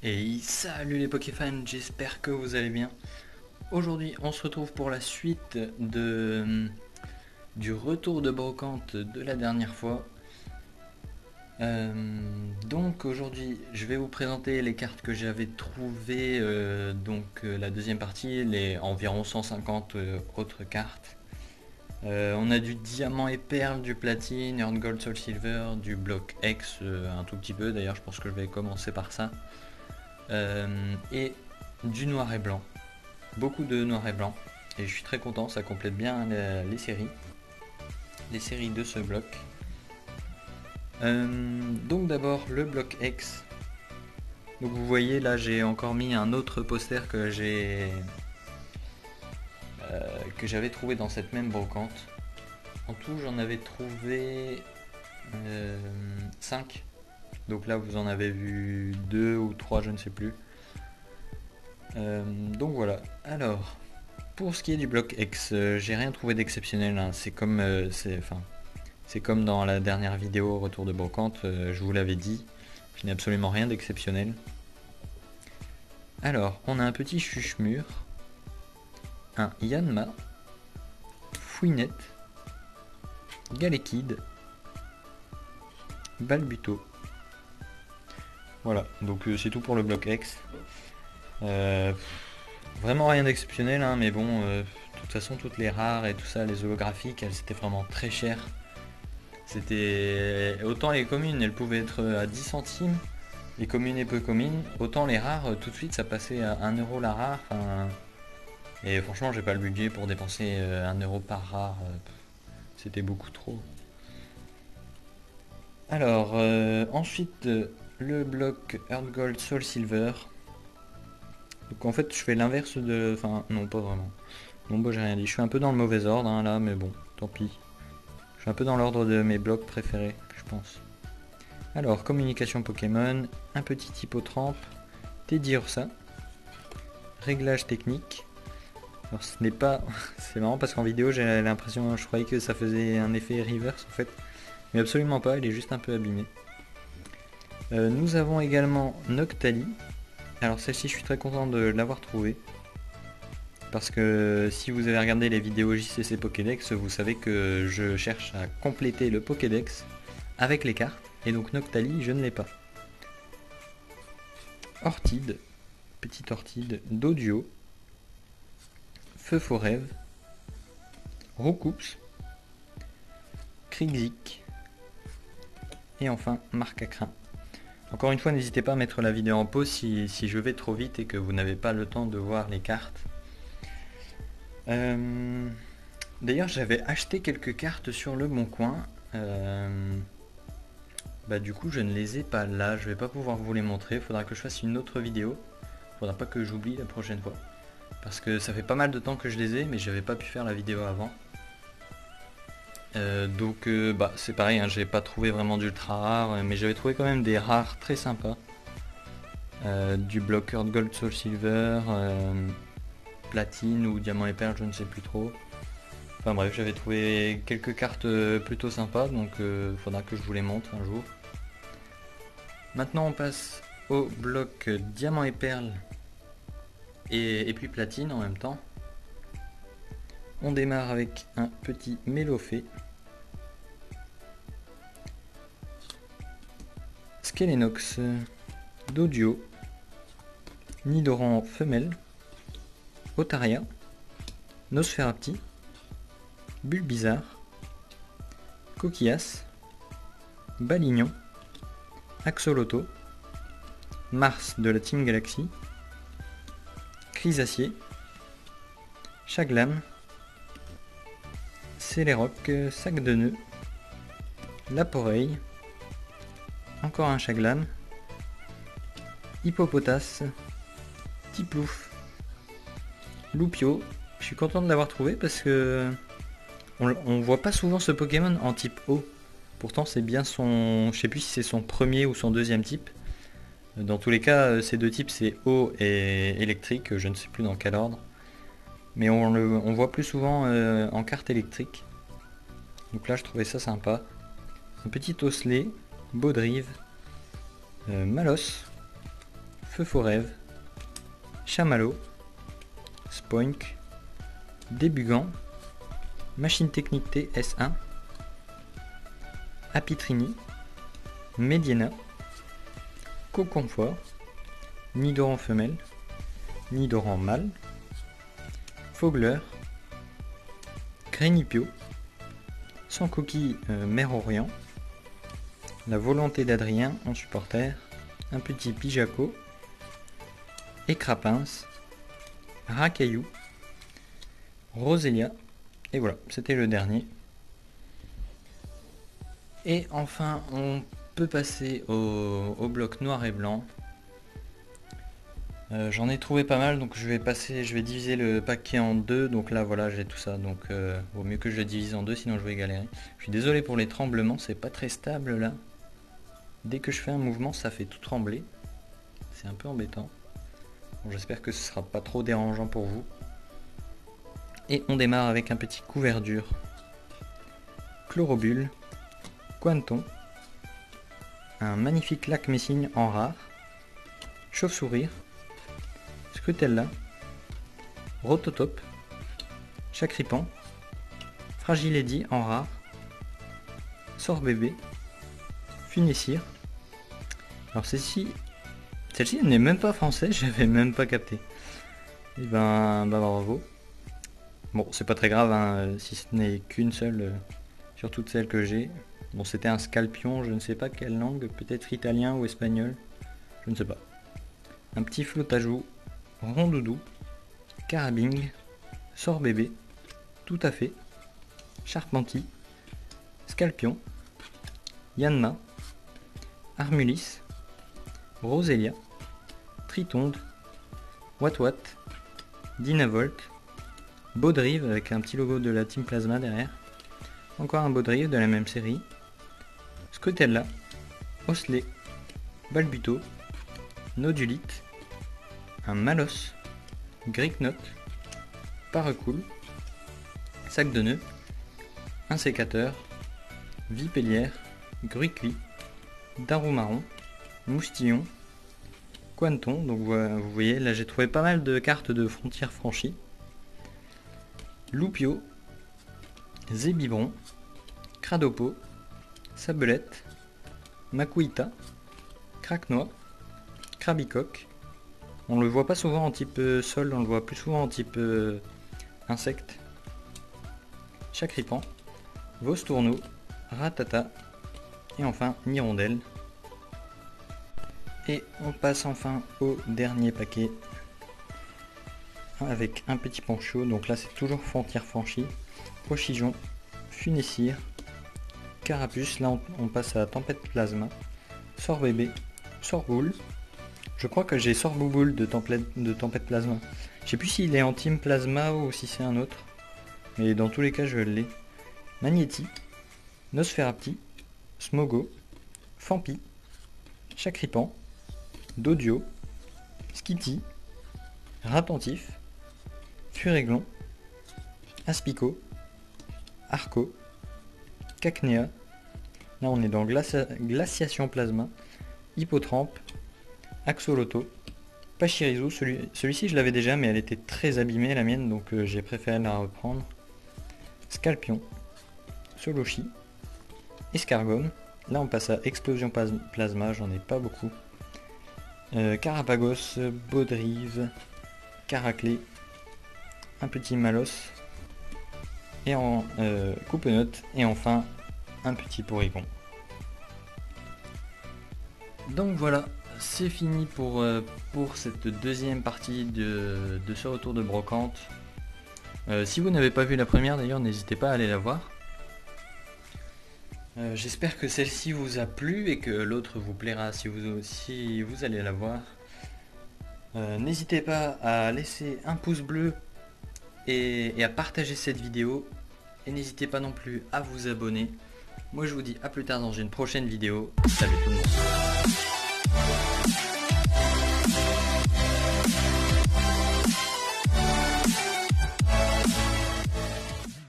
Et salut les Pokéfans, j'espère que vous allez bien. Aujourd'hui, on se retrouve pour la suite du retour de brocante de la dernière fois. Donc aujourd'hui, je vais vous présenter les cartes que j'avais trouvées, la deuxième partie, les environ 150 autres cartes. On a du diamant et perle, du platine, earth gold, soul silver, du bloc X, un tout petit peu d'ailleurs, je pense que je vais commencer par ça. Et du noir et blanc. Beaucoup de noir et blanc. Et je suis très content, ça complète bien les séries de ce bloc. Donc d'abord le bloc X. Donc vous voyez là j'ai encore mis un autre poster que j'avais trouvé dans cette même brocante. En tout j'en avais trouvé 5. Donc là vous en avez vu 2 ou 3, je ne sais plus. Donc voilà. Alors, pour ce qui est du bloc X, j'ai rien trouvé d'exceptionnel. Hein. C'est comme dans la dernière vidéo retour de brocante, je vous l'avais dit. Je n'ai absolument rien d'exceptionnel. Alors, on a un petit Chuchemur, un Yanma, Fouinette, Galekid, Balbuto. Voilà, donc c'est tout pour le bloc X. Vraiment rien d'exceptionnel, hein, mais bon, de toute façon, toutes les rares et tout ça, les holographiques, elles étaient vraiment très chères. C'était autant les communes, elles pouvaient être à 10 centimes, les communes et peu communes, autant les rares, tout de suite, ça passait à 1 € la rare. Et franchement, j'ai pas le budget pour dépenser 1 € par rare, c'était beaucoup trop. Alors, ensuite, le bloc Earth Gold Soul Silver. Donc en fait, je fais l'inverse de... Enfin, non, pas vraiment. Non, bah j'ai rien dit. Je suis un peu dans le mauvais ordre, hein, là, mais bon, tant pis. Je suis un peu dans l'ordre de mes blocs préférés, je pense. Alors, communication Pokémon, un petit Hippotrampe, Teddy Ursa, réglage technique. Alors ce n'est pas... C'est marrant parce qu'en vidéo j'ai l'impression, je croyais que ça faisait un effet reverse en fait. Mais absolument pas, il est juste un peu abîmé. Nous avons également Noctali. Alors celle-ci je suis très content de l'avoir trouvée. Parce que si vous avez regardé les vidéos JCC Pokédex, vous savez que je cherche à compléter le Pokédex avec les cartes. Et donc Noctali, je ne l'ai pas. Ortide, petite Ortide, Dodio, Feu Forêve, Roucoups, Krigzik et enfin Marcacrin. Encore une fois, n'hésitez pas à mettre la vidéo en pause si je vais trop vite et que vous n'avez pas le temps de voir les cartes. D'ailleurs, j'avais acheté quelques cartes sur le Bon Coin. Du coup, je ne les ai pas là. Je vais pas pouvoir vous les montrer. Il faudra que je fasse une autre vidéo. Il faudra pas que j'oublie la prochaine fois. Parce que ça fait pas mal de temps que je les ai, mais j'avais pas pu faire la vidéo avant. C'est pareil, hein, j'ai pas trouvé vraiment d'ultra rare, mais j'avais trouvé quand même des rares très sympas. Du blocker de Gold Soul Silver, platine ou diamant et perle, je ne sais plus trop. Enfin bref, j'avais trouvé quelques cartes plutôt sympas, donc faudra que je vous les montre un jour. Maintenant on passe au bloc diamant et perle et puis platine en même temps. On démarre avec un petit Mélofée. Skelenox, Dodio, Nidoran femelle, Otaria, Nosferapti, Bulbizarre, Coquillas, Balignon, Axolotl, Mars de la Team Galaxy, Chrysacier, Chaglam, Céléroc, Sac de Nœuds, Laporeille, encore un Chaglam, Hippopotas, Tiplouf, Loupio. Je suis content de l'avoir trouvé parce que on voit pas souvent ce Pokémon en type eau. Pourtant c'est bien son... Je sais plus si c'est son premier ou son deuxième type. Dans tous les cas, ces deux types c'est eau et électrique, je ne sais plus dans quel ordre. Mais on voit plus souvent en carte électrique. Donc là je trouvais ça sympa. Un petit osselet, Baudrive, Malos, Feu Faux Rêve, Chamallow, Spoink, Débugant, Machine Technique TS1, Apitrini, Mediena, Co-Confort, Nidoran femelle, Nidoran mâle, Fogler, Grenipio, Sans Coquille Mère Orient, La Volonté d'Adrien en supporter, un petit Pijaco, Écrapince, Racaillou, Roselia, et voilà, c'était le dernier. Et enfin, on peut passer au bloc noir et blanc. J'en ai trouvé pas mal, donc je vais diviser le paquet en deux. Donc là voilà, j'ai tout ça, donc vaut mieux que je le divise en deux, sinon je vais galérer. Je suis désolé pour les tremblements, c'est pas très stable là. Dès que je fais un mouvement, ça fait tout trembler. C'est un peu embêtant. Bon, j'espère que ce sera pas trop dérangeant pour vous. Et on démarre avec un petit couverture. Chlorobule, Quanton, un magnifique lac Messine en rare, Chauve-sourire, Scrutella, Rototop, Chacripan, Fragile Eddy en rare, Sorbébé, Funessire. Alors celle-ci elle n'est même pas française, j'avais même pas capté. Et ben bravo. Bon, c'est pas très grave hein, si ce n'est qu'une seule sur toutes celles que j'ai. Bon, c'était un Scalpion, je ne sais pas quelle langue, peut-être italien ou espagnol, je ne sais pas. Un petit Flotajou, Rondoudou, Carabing, Sorbébé, Tout à fait, Charpenti, Scalpion, Yanma, Armulis, Roselia, Tritonde, Watwat, Dynavolt, Baudrive avec un petit logo de la Team Plasma derrière, encore un Baudrive de la même série, Scrutella, Osley, Balbuto, Nodulite, un Malos, Gricknot, Paracool, Sac de nœuds, un sécateur, Vipellière, Gruicui, Darumaron, Moustillon, Quanton. Donc vous voyez, là j'ai trouvé pas mal de cartes de frontières franchies. Loupio, Zébibron, Cradopo, Sabelette, Makuita, Craquenois, Crabicoque. On le voit pas souvent en type sol, on le voit plus souvent en type insecte. Chacripan, Vostourneau, Ratata et enfin Nirondelle. Et on passe enfin au dernier paquet avec un petit Pancho. Donc là c'est toujours frontière franchie. Pochijon, Funessire, Carapuce. Là on passe à Tempête Plasma, Sorbébé, Sorboule. Je crois que j'ai Sorbouboule de Tempête Plasma. Je sais plus s'il est en Team Plasma ou si c'est un autre. Mais dans tous les cas je l'ai. Magnéti, Nosferapti, Smogo, Fampi, Chacripan, Dodio, Skitty, Ratentif, Furéglon, Aspico, Arco, Cacnea. Là on est dans Glaciation Plasma, Hippotrampe, Axoloto, Pachirisu. Celui-ci je l'avais déjà mais elle était très abîmée la mienne, donc j'ai préféré la reprendre. Scalpion, Soloshi, Escargone. Là on passe à Explosion Plasma, j'en ai pas beaucoup. Carapagos, Baudrive, Caraclé, un petit Malos, et en Coupe-Note, et enfin un petit Porygon. Donc voilà, c'est fini pour cette deuxième partie de ce retour de brocante. Si vous n'avez pas vu la première d'ailleurs, n'hésitez pas à aller la voir. J'espère que celle-ci vous a plu et que l'autre vous plaira si vous allez la voir. N'hésitez pas à laisser un pouce bleu et à partager cette vidéo. Et n'hésitez pas non plus à vous abonner. Moi je vous dis à plus tard dans une prochaine vidéo. Salut tout le monde.